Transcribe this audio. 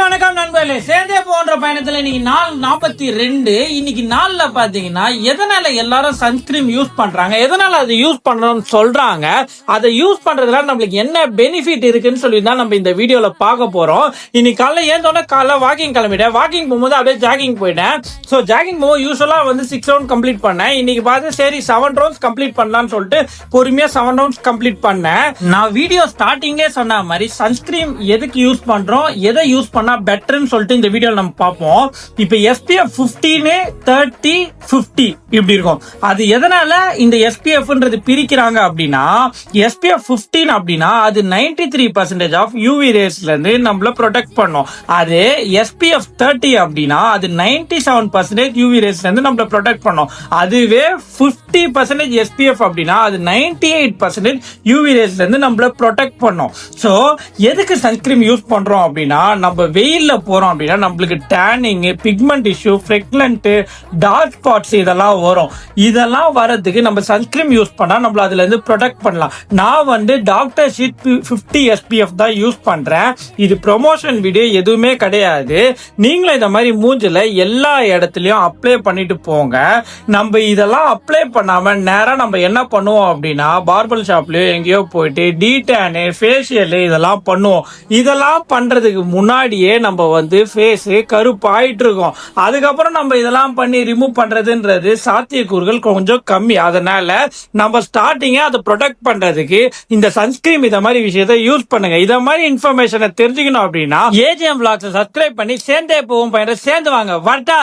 வணக்கம் நண்பர்களே, சேர்ந்தே போன்ற பயணத்துல இன்னைக்கு நாள் 42. இன்னைக்கு நாள்ல பாத்தீங்கன்னா எதனால எல்லாரும் சன்ஸ்கிரீம் யூஸ் பண்றாங்க, எதனால அதை யூஸ் பண்றோம்னு சொல்றாங்க, அதை யூஸ் பண்றதுல நம்மளுக்கு என்ன பெனிஃபிட் இருக்குன்னு சொல்லி தான் நம்ம இந்த வீடியோல பார்க்க போறோம். இன்னைக்கு காலைல ஏந்தோட காலைல வாக்கிங் கிளம்பிட்டேன். வாக்கிங் போகும்போது அப்படியே ஜாகிங் போயிட்டேன். ஸோ ஜாகிங் போகும்போது யூஸ்வலா 6 ரவுண்ட் கம்ப்ளீட் பண்ணேன். இன்னைக்கு பார்த்து சரி 7 ரவுண்ட்ஸ் கம்ப்ளீட் பண்ணலாம்னு சொல்லிட்டு பொறுமையா 7 ரவுண்ட்ஸ் கம்ப்ளீட் பண்ணேன். நான் வீடியோ ஸ்டார்டிங்லேயே சொன்ன மாதிரி சன்ஸ்கிரீம் எதுக்கு யூஸ் பண்றோம், எதை யூஸ் பண்ணா பெட்டர்னு சொல்லிட்டு இந்த வீடியோல நம்ம பார்ப்போம். இப்போ SPF 15, 30, 50 இப்படி இருக்கும். அது எதனால இந்த SPFன்றது பிரிக்கிறாங்க அப்படின்னா, SPF 15 அப்படின்னா அது 93% ஆஃப் UV ரேஸ்ல இருந்து நம்மள ப்ரொடெக்ட் பண்ணும். அது SPF 30 அப்படின்னா அது 97% UV ரேஸ்ல இருந்து நம்மள ப்ரொடெக்ட் பண்ணும். அதுவே 50% SPF அப்படின்னா அது 98% UV ரேஸ்ல இருந்து நம்மள ப்ரொடெக்ட் பண்ணும். சோ எதுக்கு சன்ஸ்கிரீம் யூஸ் பண்றோம் அப்படின்னா, நம்ம வெயில்ல போறோம் அப்படின்னா நம்மளுக்கு டேனிங், பிக்மெண்ட் இஷ்யூ, ஃப்ரெக்னன்ட், டார்க் ஸ்பாட்ஸ் இதெல்லாம் வரும். இதெல்லாம் வரதுக்கு நம்ம சன்ஸ்கிரீம் யூஸ் பண்ணா நம்மள அதுல இருந்து ப்ரொடெக்ட் பண்ணலாம். நான் டாக்டர் ஷீட் 50 SPF தான் யூஸ் பண்றேன். இது ப்ரொமோஷன் வீடியோ எதுவுமே கிடையாது. நீங்களும் இந்த மாதிரி மூஞ்சில எல்லா இடத்துலயும் அப்ளை பண்ணிட்டு போங்க. நம்ம இதெல்லாம் அப்ளை பண்ணாம நேரா நம்ம என்ன பண்ணுவோம் அப்படின்னா, பார்பர் ஷாப்லயோ எங்கேயோ போயிட்டு டீடேனு, ஃபேஷியல் இதெல்லாம் பண்ணுவோம். இதெல்லாம் பண்றதுக்கு முன்னாடியே நம்ம ஃபேஸ் கருப்பாயிட்டு இருக்கோம். அதுக்கப்புறம் நம்ம இதெல்லாம் பண்ணி ரிமூவ் பண்றதுன்றது சாத்தியக்கூறுகள் கொஞ்சம் கம்மி. அதனால நம்ம ஸ்டார்டிங்க அதை ப்ரொடெக்ட் பண்றதுக்கு இந்த சன்ஸ்கிரீம் இத மாதிரி விஷயத்தை யூஸ் பண்ணுங்க. இத மாதிரி இன்ஃபர்மேஷனை தெரிஞ்சுக்கணும் அப்படின்னா AGM Vlogs சப்ஸ்கிரைப் பண்ணி சேர்ந்தே போவோம் பயணம் சேர்ந்து வாங்க. வரட்டா.